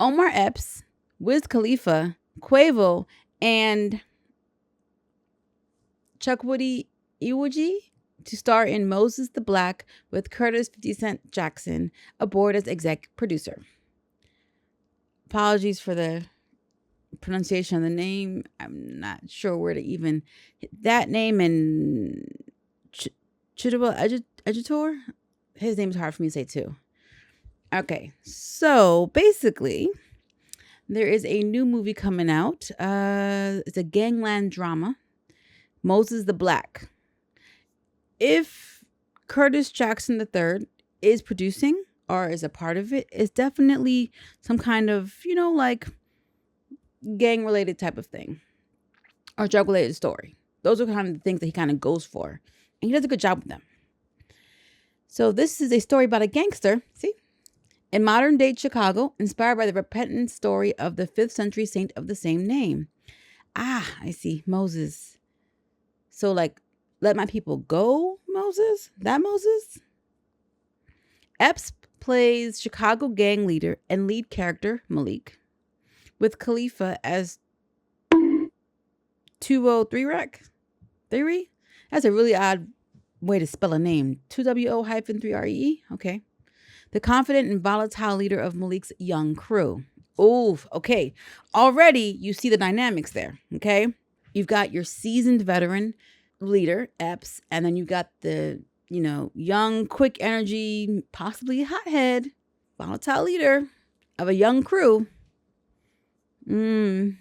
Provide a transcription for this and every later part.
Omar Epps, Wiz Khalifa, Quavo, and Chukwudi Iwuji to star in Moses the Black with Curtis 50 Cent Jackson aboard as exec producer. Apologies for the pronunciation of the name. I'm not sure where to even hit that name. And Chidiwa Editor, his name is hard for me to say too. Okay, so basically, there is a new movie coming out. It's a gangland drama, Moses the Black. If Curtis Jackson III is producing or is a part of it, it's definitely some kind of, like gang-related type of thing or drug-related story. Those are kind of the things that he kind of goes for. And he does a good job with them. So this is a story about a gangster, in modern-day Chicago, inspired by the repentant story of the 5th century saint of the same name. Ah, I see. Moses. So, let my people go, Moses? That Moses? Epps plays Chicago gang leader and lead character Malik, with Khalifa as 203 Rec. Theory? That's a really odd way to spell a name. 2WO-3RE? Okay. The confident and volatile leader of Malik's young crew. Oof, okay. Already you see the dynamics there, okay? You've got your seasoned veteran leader, Epps, and then you've got the, young, quick energy, possibly hothead, volatile leader of a young crew. Young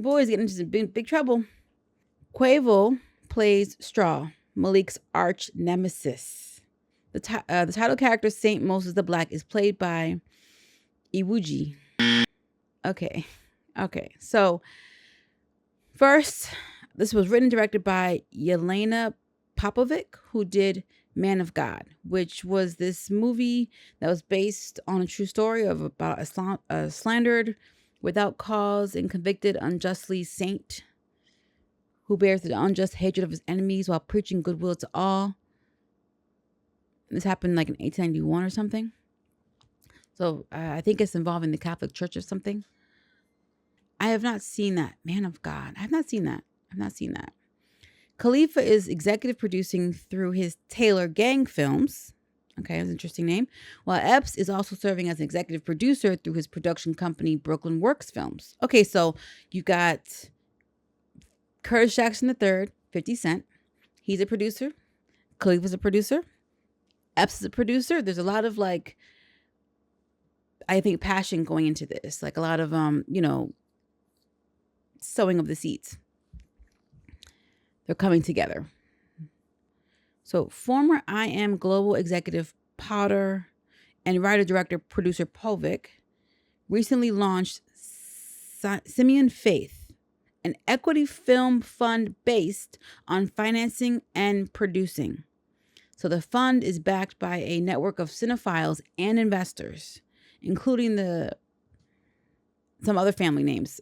boys getting into some big trouble. Quavo plays Straw, Malik's arch nemesis. The title character, Saint Moses the Black, is played by Iwuji. Okay. So, first, this was written and directed by Yelena Popovic, who did Man of God, which was this movie that was based on a true story of about a slandered, without cause, and convicted unjustly saint who bears the unjust hatred of his enemies while preaching goodwill to all. This happened in 1891 or something. So I think it's involving the Catholic Church or something. I have not seen that. Man of God. I have not seen that. Khalifa is executive producing through his Taylor Gang Films. Okay, that's an interesting name. While Epps is also serving as an executive producer through his production company, Brooklyn Works Films. Okay, so you got Curtis Jackson III, 50 Cent. He's a producer. Khalifa's a producer. Epps is a producer. There's a lot of I think passion going into this. A lot of sowing of the seeds. They're coming together. So former IM Global Executive Potter and writer-director producer Povic recently launched Simeon Faith, an equity film fund based on financing and producing. So the fund is backed by a network of cinephiles and investors, including some other family names,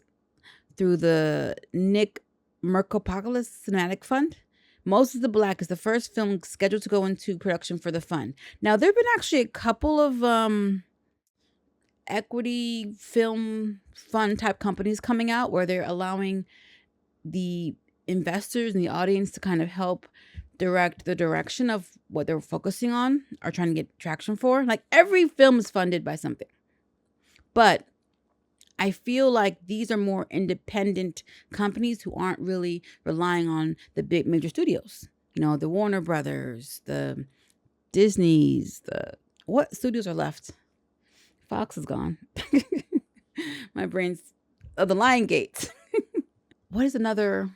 through the Nick Mercopoulos Cinematic Fund. Moses the Black is the first film scheduled to go into production for the fund. Now, there have been actually a couple of equity film fund type companies coming out where they're allowing the investors and the audience to kind of help direct the direction of what they're focusing on or trying to get traction for. Every film is funded by something. But I feel like these are more independent companies who aren't really relying on the big major studios. The Warner Brothers, the Disneys, what studios are left? Fox is gone. My brain's the Lionsgate. What is another?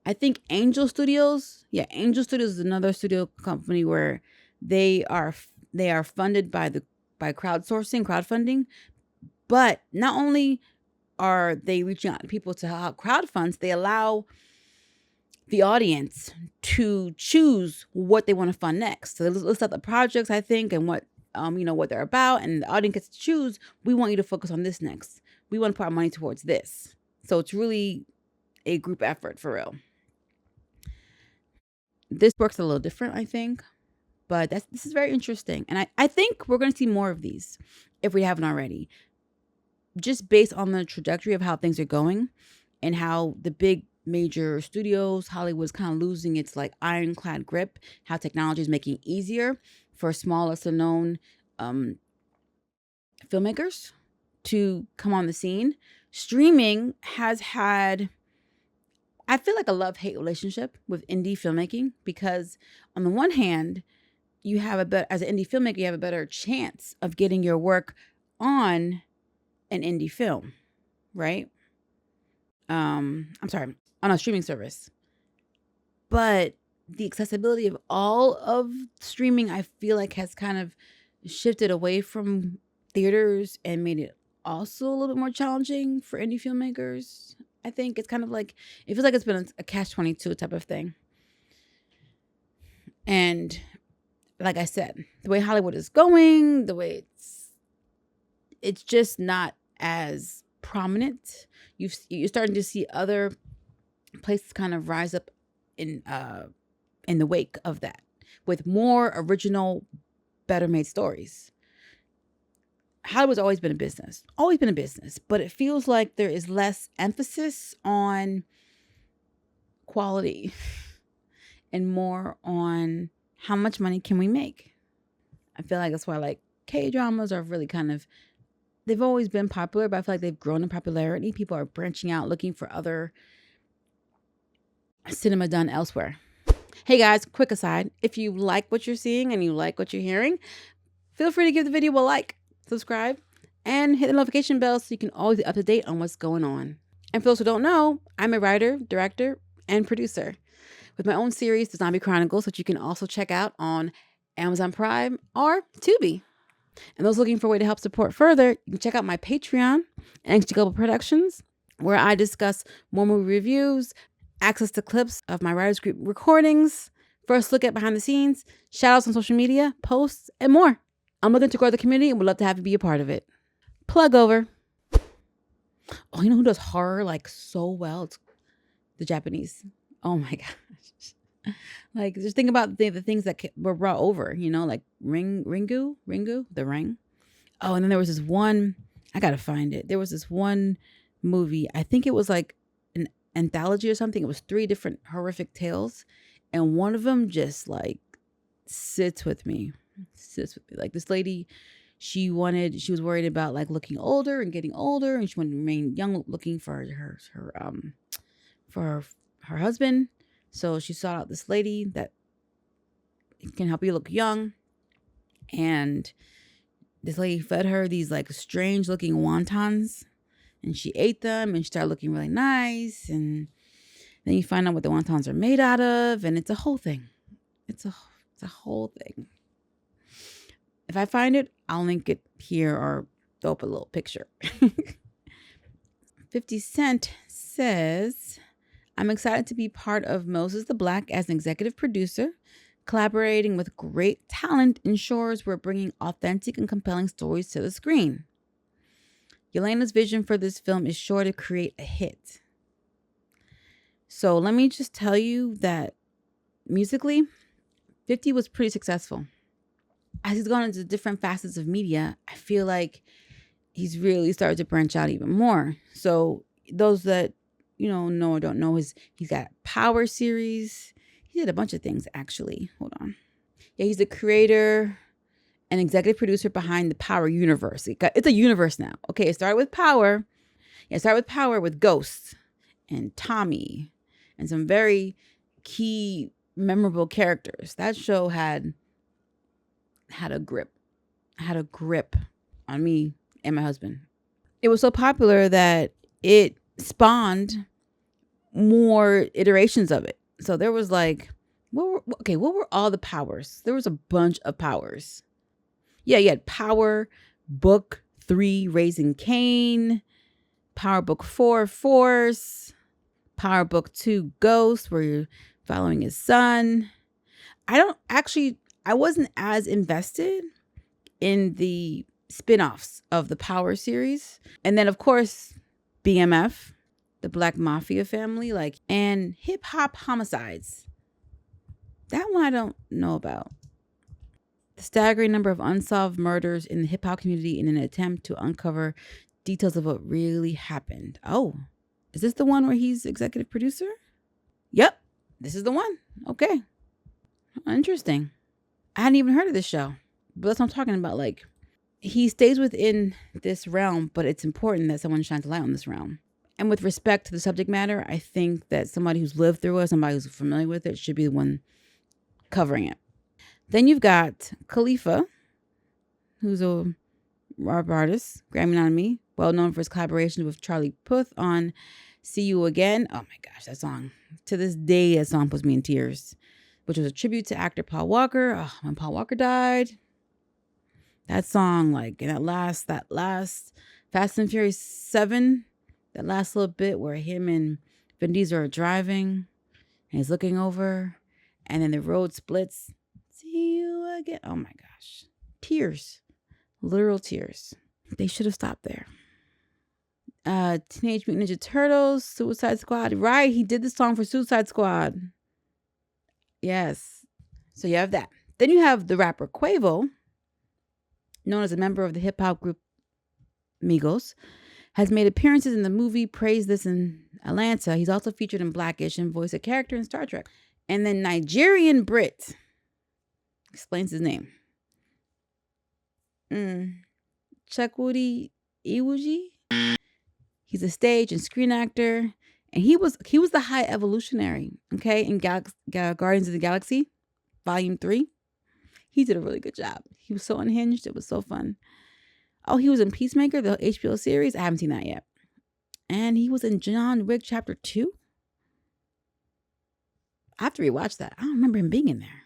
I think Angel Studios. Yeah, Angel Studios is another studio company where they are funded by crowdfunding. But not only are they reaching out to people to help crowdfund, they allow the audience to choose what they want to fund next. So they list out the projects, I think, and what what they're about, and the audience gets to choose. We want you to focus on this next. We want to put our money towards this. So it's really a group effort for real. This works a little different, I think, but this is very interesting. And I think we're going to see more of these if we haven't already. just based on the trajectory of how things are going and how the big major studios, Hollywood's kind of losing its like ironclad grip, how technology is making it easier for small, lesser known filmmakers to come on the scene. Streaming has had, I feel like, a love-hate relationship with indie filmmaking, because on the one hand, you have a better, as an indie filmmaker, you have a better chance of getting your work on an indie film, right? I'm sorry, on a streaming service. But the accessibility of all of streaming, I feel like, has kind of shifted away from theaters and made it also a little bit more challenging for indie filmmakers. I think it's kind of like, it feels like it's been a catch-22 type of thing. And like I said, the way Hollywood is going, the way it's just not as prominent. You're starting to see other places kind of rise up in the wake of that, with more original, better made stories. Hollywood's always been a business, but it feels like there is less emphasis on quality and more on how much money can we make. I feel like that's why like K-dramas are really kind of, they've always been popular, but I feel like they've grown in popularity. People are branching out, looking for other cinema done elsewhere. Hey guys, quick aside. If you like what you're seeing and you like what you're hearing, feel free to give the video a like, subscribe, and hit the notification bell so you can always be up to date on what's going on. And for those who don't know, I'm a writer, director, and producer with my own series, The Zombie Chronicles, which you can also check out on Amazon Prime or Tubi. And those looking for a way to help support further, you can check out my Patreon, NXG Global Productions, where I discuss more movie reviews, access to clips of my writers group recordings, first look at behind the scenes, shout outs on social media, posts, and more. I'm looking to grow the community and would love to have you be a part of it. Plug over. Oh, you know who does horror like so well? It's the Japanese. Oh my gosh. Like, just think about the things that were brought over, you know, like Ringu, The Ring. Oh, and then there was this one, I gotta find it. There was this one movie, I think it was like an anthology or something. It was 3 different horrific tales. And one of them just like sits with me. Like this lady, she was worried about like looking older and getting older, and she wanted to remain young, looking for her husband. So she sought out this lady that can help you look young. And this lady fed her these like strange looking wontons, and she ate them and she started looking really nice. And then you find out what the wontons are made out of, and it's a whole thing. It's a whole thing. If I find it, I'll link it here or throw up a little picture. 50 Cent says, I'm excited to be part of Moses the Black as an executive producer. Collaborating with great talent ensures we're bringing authentic and compelling stories to the screen. Yelena's vision for this film is sure to create a hit. So let me just tell you that musically, 50 was pretty successful. As he's gone into different facets of media, I feel like he's really started to branch out even more. So those that know or don't know, he's got Power series. He did a bunch of things, actually. Hold on. Yeah, he's the creator and executive producer behind the Power universe. It's a universe now. Okay, it started with Power. Yeah, it started with Power with Ghost and Tommy and some very key, memorable characters. That show had a grip on me and my husband. It was so popular that it spawned more iterations of it. So there was like, what were all the powers? There was a bunch of powers. Yeah, you had Power Book 3, Raising Cain, Power Book 4, Force, Power Book 2, Ghost, where you're following his son. I wasn't as invested in the spin-offs of the Power series. And then, of course, BMF, the Black Mafia family, and Hip Hop Homicides. That one I don't know about. The staggering number of unsolved murders in the hip hop community in an attempt to uncover details of what really happened. Oh, is this the one where he's executive producer? Yep, this is the one. Okay, interesting. I hadn't even heard of this show, but that's what I'm talking about. Like, he stays within this realm, but it's important that someone shines a light on this realm. And with respect to the subject matter, I think that somebody who's lived through it, somebody who's familiar with it, should be the one covering it. Then you've got Khalifa, who's a rap artist, Grammy nominee, well known for his collaboration with Charlie Puth on See You Again. Oh my gosh, that song. To this day, that song puts me in tears, which was a tribute to actor Paul Walker. Oh, when Paul Walker died, that song, like in that last Fast and Furious 7, that last little bit where him and Vin Diesel are driving and he's looking over and then the road splits. See you again. Oh my gosh. Tears. Literal tears. They should have stopped there. Teenage Mutant Ninja Turtles, Suicide Squad. Right, he did the song for Suicide Squad. Yes. So you have that. Then you have the rapper Quavo, known as a member of the hip-hop group Migos, has made appearances in the movie Praise This in Atlanta. He's also featured in Blackish and voiced a character in Star Trek. And then Nigerian Brit explains his name. Chukwudi Iwuji. He's a stage and screen actor, and he was the High Evolutionary, okay, in Guardians of the Galaxy, Volume 3. He did a really good job. He was so unhinged. It was so fun. Oh, he was in Peacemaker, the HBO series. I haven't seen that yet. And he was in John Wick Chapter 2. I have to rewatch that. I don't remember him being in there.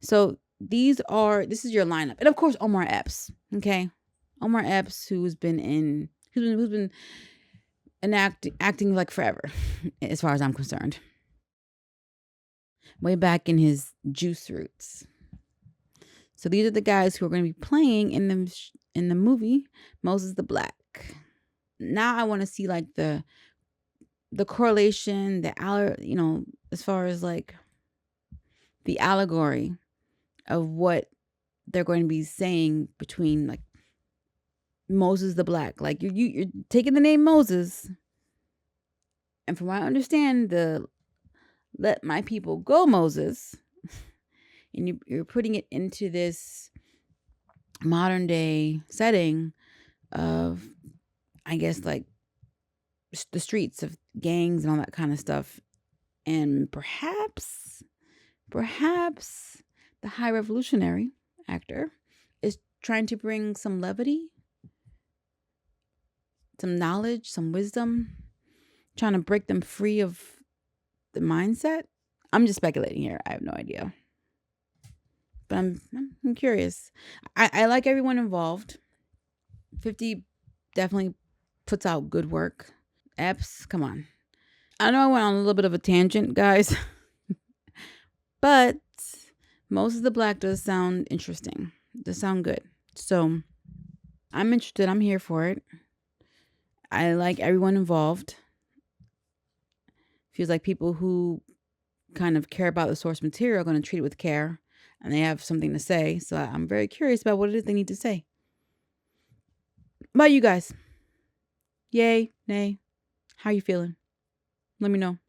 So this is your lineup. And of course, Omar Epps. Okay. Omar Epps, who's been acting like forever, as far as I'm concerned. Way back in his Juice roots. So these are the guys who are going to be playing in the movie Moses the Black. Now I want to see like the correlation, as far as like the allegory of what they're going to be saying between like Moses the Black. Like you're taking the name Moses, and from what I understand, the Let My People Go Moses, and you're putting it into this modern day setting of, I guess, like the streets of gangs and all that kind of stuff. And perhaps the High Revolutionary actor is trying to bring some levity, some knowledge, some wisdom, trying to break them free of the mindset. I'm just speculating here. I have no idea. But I'm curious. I like everyone involved. 50 definitely puts out good work. Epps, come on. I know I went on a little bit of a tangent, guys. But Moses the Black does sound interesting. Does sound good. So I'm interested. I'm here for it. I like everyone involved. Feels like people who kind of care about the source material are going to treat it with care. And they have something to say. So I'm very curious about what it is they need to say. How about you guys? Yay, nay? How you feeling? Let me know.